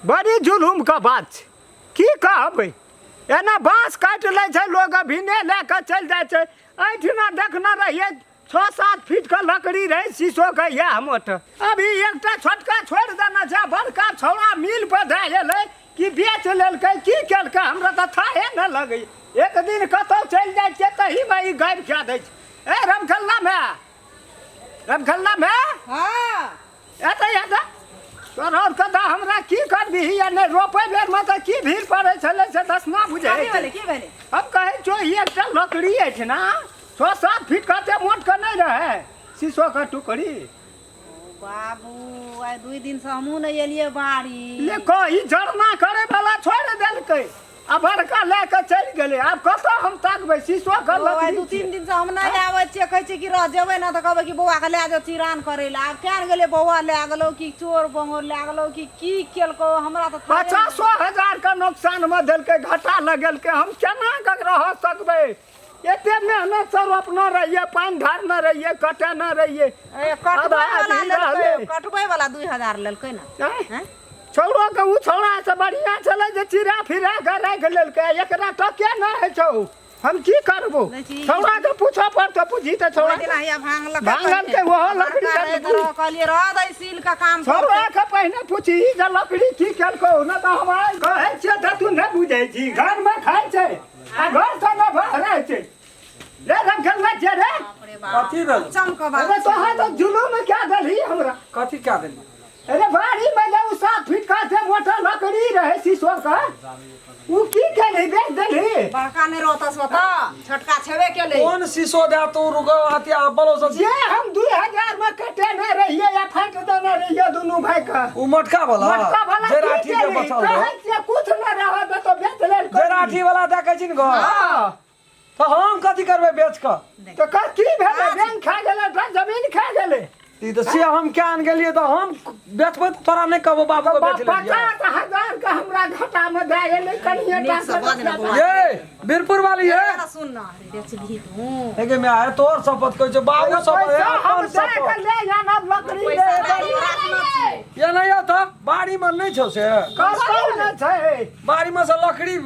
बड़ी जुलूम का बात छै की कहबै। एना बाँस काटि लै छै लोग अभिने लए कऽ चलि जाइ छै। एहिठिना देखने रहिए 6-7 फीट का लकड़ी रहे शीशो के यह मोट। अभी एकटा छोटका छोड़ देना छै, बड़का छौड़ा मिल पर धै एलै कि बेच लेलकै की केलकै हमरा तऽ थाहे न लगै। एक दिन कतौ चलि जाइ छै तही में ई गायब कए दै छै। ए रमखल्ला में हाँ एतै तोहर कदा हमरा की करबिही या नहि रोपै बेरमे तऽ की भीड़ पड़ै छलै से दसना बुझै हम कहै छौ एकटा लकड़ी एहिठिना 6-7 फीट कते मोट के नहीं रहे शीशो का टुकड़ी। बाबू आइ 2 दिन से हमहू नहीं एलिए बाड़ी। ले कही जरना करे वाला छोड़ देलकै आ बड़का लेके चलि गेलै। आब कतौ हम ताकबै शीशो का लकड़ी। 2-3 दिन से हम नहीं आबै छियै, कहै छै कि रह जेबै ना तऽ कहबै कि बौआ के ले जाओ चिरान करे ला। आब केन गेलै बौआ ले गेलो कि चोर बंगोर ले गेलो कि की केलको हमरा तऽ 50,000 का नुकसान में देलकै, घाटा लगेलकै। हम केना के रह सकबै। एते मेहनत से रोपना रहिए, पानी ढारना रहिए, कटना रहिए। कटबै वाला 2000 लेलकै ना। छौड़ो के उ छौड़ा से बढ़िया छलै जे चिरा फिरा के राख लेलकै। एकरा टके न है छौ, हम की करबो। छौड़ा के पूछो पड़तो, पूछी त छौड़ा भांगल के वो लकड़ी कहलिए रह दई सील का काम छौड़ा के पहिने पूछी जे लकड़ी की केलको न त हम कहै छियै त तू न बुझै छी। घर में खाइ छै आ घर से न रहै छै। रे रमखल्ला छै रे कथी भेल? चमकबा अरे तोहा तो जुलूम क्या देली हमरा। कथी क्या देली? अरे बाड़ी में जब 7 फीट का थे मोटा लकड़ी रहे शीशो का, वो की केली बेच देली। बड़का नहीं रोता सोता छोटका छेबे केले। कौन शीशो दे तू रुको हतिया बोलो सब जे हम 2000 में कटे न रहिए या फाट देना रहिए दोनों भाई का। उ मटका वाला मटका वाला जे राठी के बचल हो, से कुछ न रहा तो बेच लेल। जे राठी वाला देखे छी न घर। हां तो हम कथी करबे बेच क? तो की भेले बैंक खा गेले त जमीन खा गेले। ई तो से हम क्या आन गेलिए तो हम बेचबे तोरा नहीं कहबो बाबू को बेच ले। 50,000 का हमरा घाटा में दे गेले कनिए टा। ये बीरपुर वाली है सुन ना बेच दी तू। एके में आए तोर शपथ कहै छै बाबू सब है हम अपन से शपथ। ले जाना लकड़ी ले। ये नहीं हो तो बाड़ी में नहीं छौ से कतौ न छै। बाड़ी में से लकड़ी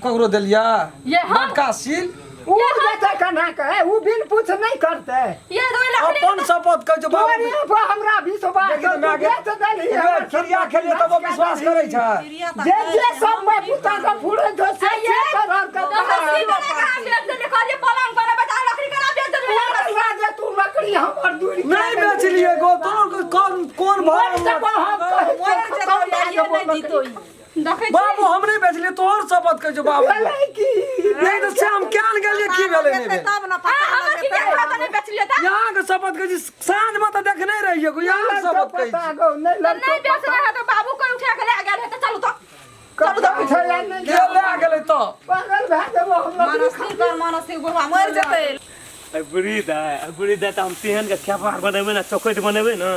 ककरो देलिया ये हम मटका सील उ देते कना के उ बिन पूछ नहीं करते। ये दो लकड़ी अपन शपथ कहै छै बाबू। तोरी पर हमरा विश्वास देखिन मैं आगे बेच देली। क्रिया खेलिए तब विश्वास करे छै। जे सब मैं पुता का फूले जो से तरह का पलंग पर बता लकड़ी का बेच दे। राजा तू लकड़ी हमर दूरी नहीं बेच लिए गो तोर कौन बाबू हम नहीं बेच लिए तोर शपथ कहै छै बाबू। नहीं तो से हम क्या गेलिए की भेले नहीं बे तब ना हां की देखा त नहीं बेच लिया था। यहां के शपथ कहै छै साँझ में तो देख नहीं रहिए गो यहां शपथ कहै छै नहीं बेच रहा तो बाबू को उठा के ले गेल है तो चलो तो कब तक छया नहीं के ले गेलै तो पागल भए देबो हम मानसिक बुढ़वा मर जेतै। बुढ़ी दा हम तेहन के खेपार बनेबे ना चौकट बनेबे ना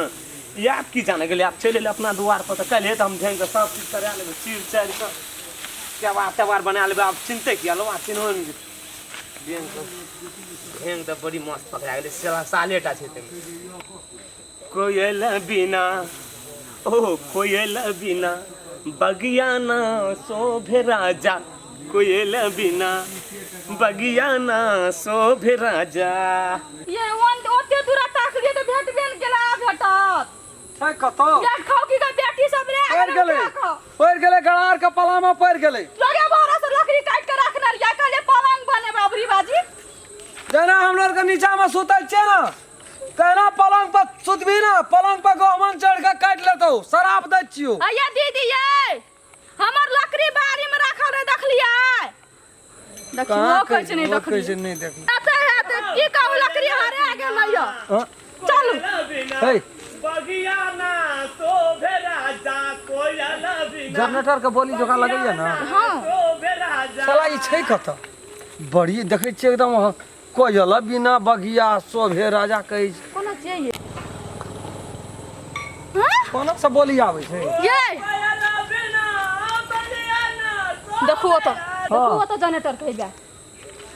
याद की जाने गेले। आप चले अपना द्वार पर तो कल है तो हम ढंग के सब चीज करा लेबे चीर चार के त्योहार बना लेबे। आप चिंता किया लो आ चिन्हन ढंग तो बड़ी मस्त पकड़ा गेले सालेटा छै ते कोयल बिना ओ कोयल बिना बगिया ना शोभे राजा, कोयल बिना बगिया ना शोभे राजा। ये ओते दूरा ताक लिए तो भेट बेन गेला भेटत छै कतो या खाओ की का बेटी सब रे पड़ गेले गड़ार के पला में पड़ गेले। लगे बोरा से लकड़ी काट के रखना या कले पलंग बने बाबरी बाजी। जेना हम लोग के नीचा में सुतै छै ना तेना पलंग पर सुतबी ना पलंग पर गहमन चढ़ के काट लेतो शराब दै छियो। अया दीदी ये हमर लकड़ी बारी में रखल रे देखलिए देखियो कैसे नहीं देखलिए कैसे नहीं देखली अते की कहू लकड़ी हारे आगे मैया चलू हे बगिया ना शोभे राजा, कोयल बिना जनरेटर के बोली जोका लगैया ना हां शोभे राजा। साला ई छै कत बड़ी देखै छियै एकदम कोयल बिना बगिया शोभे राजा कहै छै। कोना चाहिए कोना से बोली आबै छै ये कोयल बिना बगिया ना देखो तो जनरेटर कह बे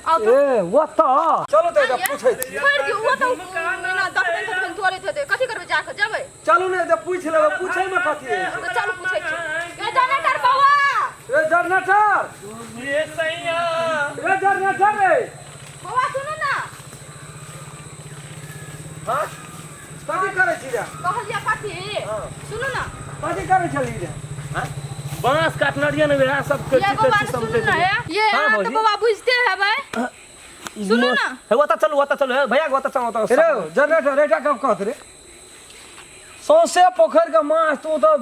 आओ तो ए वो तो चलो तो पूछै छी फिर की वो तो ना 10 दिन तक तोरे थे कथि करबे जाके जेबै चलू ने पूछ लेबै पूछै में कथि है तो चल पूछै छी जनरेटर ये सैया रे जनरेटर रे बौआ सुनू ना हां कथी करे छी रे कहलिया कथी सुनू ना कथी करे छली रे बांस काटना रिया ने वह सब ये बौआ सुनू ना ये हाँ तो बौआ बुझते हेबै सुनू ना है वो तो चलो भैया वो तो चलो रे जनरेटर रेटा कब कहत रे सौसे पोखर के माछ तू तो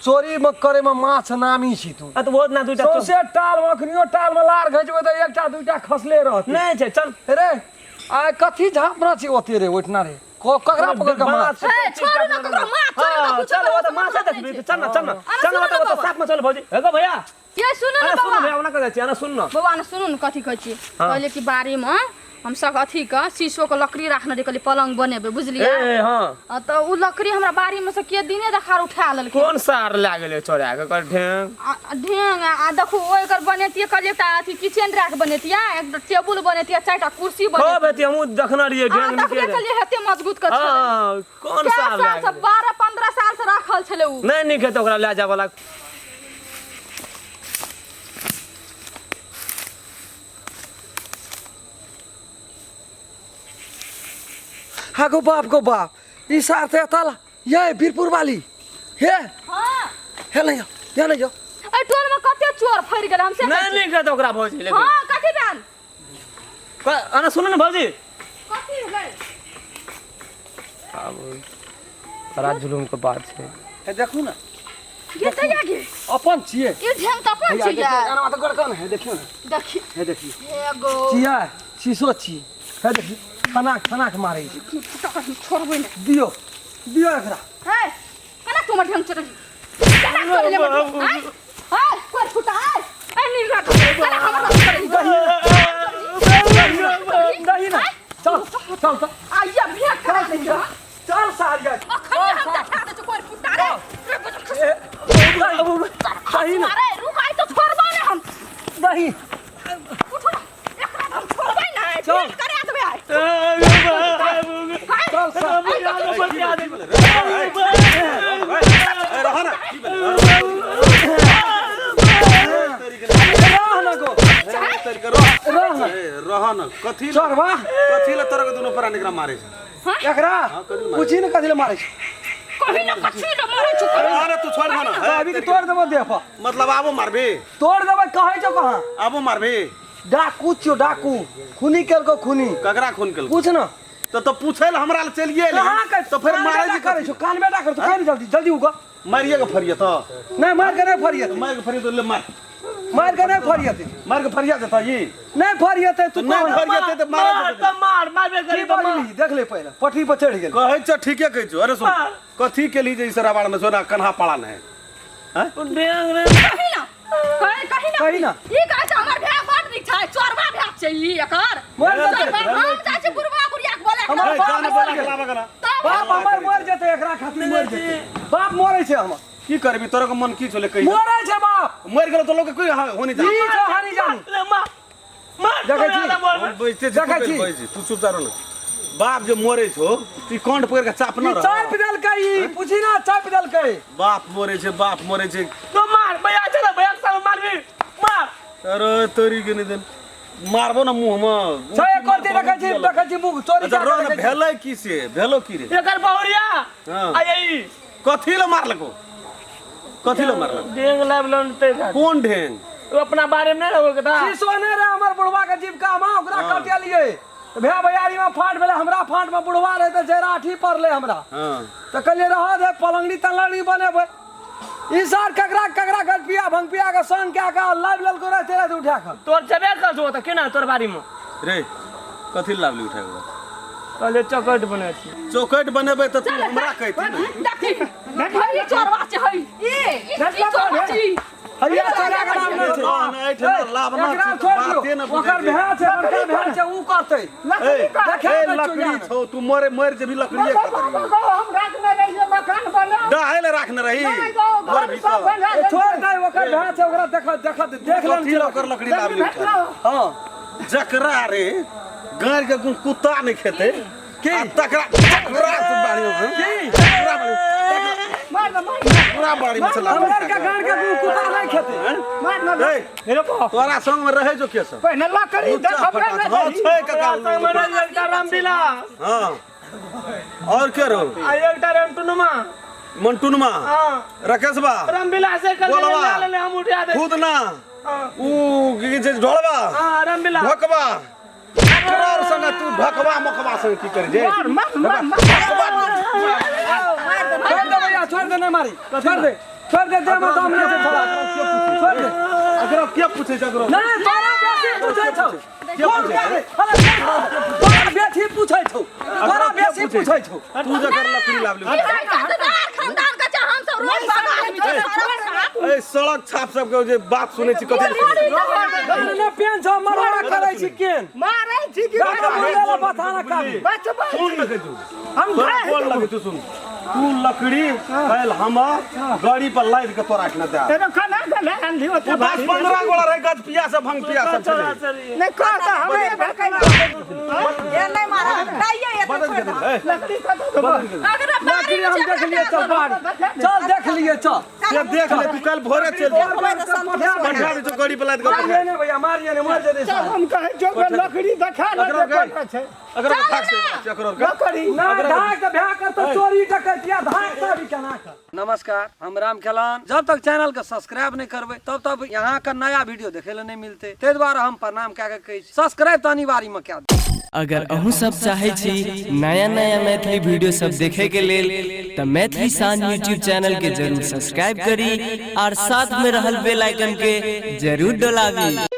चोरी में करे में माछ नामी छी तू तो बहुत ना दुटा सौसे टाल मखनियो टाल में लार घचबे त एकटा दुटा खसले रहत नहीं छे चल रे आ कथी झापना छी ओते रे ओठना रे ककरा पकड़ के माछ ए छोड़ू ना ककरो माछ छोड़ू ना कुछ चल वो तो माछ देखबी चल ना वो तो साथ में चल भौजी हेगो भैया ये सुनू ना अरे सुन बौआ भैया ओना कहै छी अना सुन न बौआ ना सुनू ना कथी कहै छी कहले कि बारी में हम सब अथी का शीशो के लकड़ी रखने कहली पलंग बनेबे बुझलिए ए हां तो उ लकड़ी हमरा बारी में से के दिने देखार उठा लेल कौन सार लागले चोरा के कर ढेंग ढेंग आ देखो ओइ कर बनेतिए कहली एकटा अथी किचन रैक बनेतिया एक टेबुल बनेतिया चारटा कुर्सी हो बनेतिया बेटी हम देखना रहिए ढेंग देखले कहली हेते मजबूत कर छले हां कौन सार लागले 12 15 साल से रखल छले उ नहीं निके तो ओकरा ले जा वाला हाँ गो बाप ई सार थे ताला ये बीरपुर वाली हे हां हे नहीं या नहीं ए टोल में कते चोर फैर गेल हमसे नहीं निके तो ओकरा भौजी ले हां कथि बैन अना सुन न भौजी कथि है अब बड़ा जुलुम के बात है हे देखू ना ये तैया गे अपन छिए ये ढेंग त अपन छी या एना तो गड़कन है देखियो ना देखी हे देखी एगो छिया शीशो छी हे देखी फनाक मारे छोड़बै ना दियो एकरा है कना तुम ढंग चढ़ कना कर ले हाय हाय कोई फुटा है ए नील का कना हमरा नहीं ना चल आइया बिया कर दे चल सारिया अखन हम देखा दे कोई फुटा रे नहीं ना अरे रुक आई तो छोड़बा ने हम नहीं उठो एकरा हम छोड़बै ना चल। करे देबे आइ कथी ले तोरा के दोनों पर निकरा मारे छै एकरा पूछी न कथी ले मारे छै कहीं ना कछु न मारे छु अरे तू छोड़ ना अभी के तोड़ देबो देह पर मतलब आबो मारबे तोड़ देबो कहै छौ कहां आबो मारबे डाकू छियो डाकू खूनी केल को खूनी ककरा खून केल पूछ न तो पूछे ल हमरा ल चलिए कहां के तो फिर मारे जी करे छौ कान बेटा कर तो कान जल्दी उगा मारिए के फरिए तो नहीं मार के नहीं फरियत मार के फरिए तो ले मार के नहीं फरियत मार के फरिया देता ये नहीं फरियत तो तू नहीं फरिए तो मारे तो मारबे करी तो मार देख ले पहले पटरी पर चढ़ गेल कहै छ ठीके कहै छ अरे सुन कथी के लिए जैसे रावण में सोना कन्हा पड़ा है हैं ढेंग रे कहीं ना ई कहै छ हमर भैया बड नीक छै चोरबा भैया छै ई एकर मर चोरबा जेतै हम जाय छै बुढ़वा बुढ़िया के बोले हमर जाने बोला के लाबा कना बाप हमर मर जेतै एकरा खातिर मर जेतै बाप मरै छै हमर की करबी तोरा के मन की छले कहि मरै छै बाप मर गेलो तो लोग के कोई होनी जा ई जो हानि जानी मार देखै छी हम बैठते देखै छी। छी तू चुप रह बाप जो मरे छो ती कंठ पकड़ के चाप न चाय रह पिदल कई पूछी ना चाय पिदल कई बाप मरे छे तो मार भैया चलो भैया सब मारबी मार अरे तोरी के निदन मारबो ना मुंह में चाय करते देखै छी मुंह चोरी अच्छा रो ना भेलै की से भेलो की रे एकर बहुरिया हां आई कथी ले मारलको कथी ले मारलको ढेंग लाबलन ते कौन ढेंग वो अपना बारे में ना होगा था शीशो ने रे हमर बुढ़वा के जीविका में ओकरा काटे लिए भैया भैयारी में फाट भेले हमरा फाट में बुढ़वा रहे त जराठी पड़ले हमरा हां त कहलिए रह दे पलंगड़ी तलंगड़ी बनेबे ई सार ककरा गजपिया भंगपिया के संग क्या का लाइव लेल को रहते रहे उठा के तोर जबे कर जो त केना तोर बारी में रे कथी लावली उठाएगा कहले चौकट बने छी चौकट बनेबे त तू हमरा कहती देखी देखी चोरबा छै हई ई चोरबा छै हरिया चोरा के नाम नहीं छै ना ऐठे लाभना एकरा छोड़ दियो बाते न ओकर भैया छै बड़का भैया छै ऊ करतै ए लकड़ी छौ तू मर जे भी लकड़ीए खतरी हम रखने रहिए मकान बना डाहेले राखने रही मर भी तो छोड़ दे ओकर भैया छै ओकरा देख कथी ओकर लकड़ी लावली उठा हां जकरा रे गाड़ के कुत्ता नहीं खेते की तकरा से बाड़ियो की मार पूरा बाड़ी में चला हमरा का गान के कुत्ता नहीं खेते मार ना ए, हेरो को तोरा संग में रहे जो के सब पहले लकड़ी देखो पहले हां छै का मैंने एकटा रामबिला हां और के रो आ एकटा रंटुनमा मंटुनमा हां राकेशबा रामबिला से कल बोलवा। ले हम उठा दे खुद ना ऊ की जे ढोलबा हां रामबिला ढकबा तोरा संग तू ढकबा मकबा संग की कर जे मार मार मार मार छोड़ दे भैया छोड़ दे नहीं मारी छोड़ दे दे मत हमने से थोड़ा छोड़ दे अगर के पूछे जगरो नहीं तोरा बेसी पूछै छौ छोड़ दे तोरा बेसी पूछै छौ तोरा बेसी पूछै छौ तू जकर लकड़ी लावले खानदान का चाह हम सब रोज बाबा ए सड़क छाप सब के जे बात सुनै छी कथि गान ने पेन छ मरवा करै छी केन मारे छी की गान बोले बता ना काबी बच बच सुन लगे तू हम तोरा बोल लगे तू सुन तू लकड़ी कैल हम गाड़ी पर लाद के तोरा के न दे तेरे खाना का ले आंधी होते 10-15 गोला रह गज पिया सब भंग पिया सब चले नहीं कहता हमें भटकना ये नहीं मारा नहीं ये बदल के दे ए, लकड़ी का तो बदल के दे अगर लकड़ी हम देख लिए चल बाड़ चल देख लिए चल ये देख ले तू कल भोरे चल बैठा दे तो गाड़ी पर लाद के मारिए ने भैया मारिए ने मार दे दे जब हम कहे जो लकड़ी दिखा ना अगर गए। देखो छै अगर भाग से चक्कर और लकड़ी ना ढाक के भ्या कर तो चोरी डकैतिया ढाक सा भी केना कर नमस्कार हम राम खेलान जब तक चैनल के सब्सक्राइब नहीं करबे तब तक यहाँ का नया वीडियो देखे ले नहीं मिलते ते द्वारा हम प्रणाम क्या के कही सब्सक्राइब तो अनिवार्य में क्या अगर अहूँ सब चाहे छी नया नया मैथिली वीडियो सब देखे के लेल तो मैथिली साँझ यूट्यूब चैनल के जरूर सब्सक्राइब करी और साथ में रहल बेल आइकन के जरूर दबावी।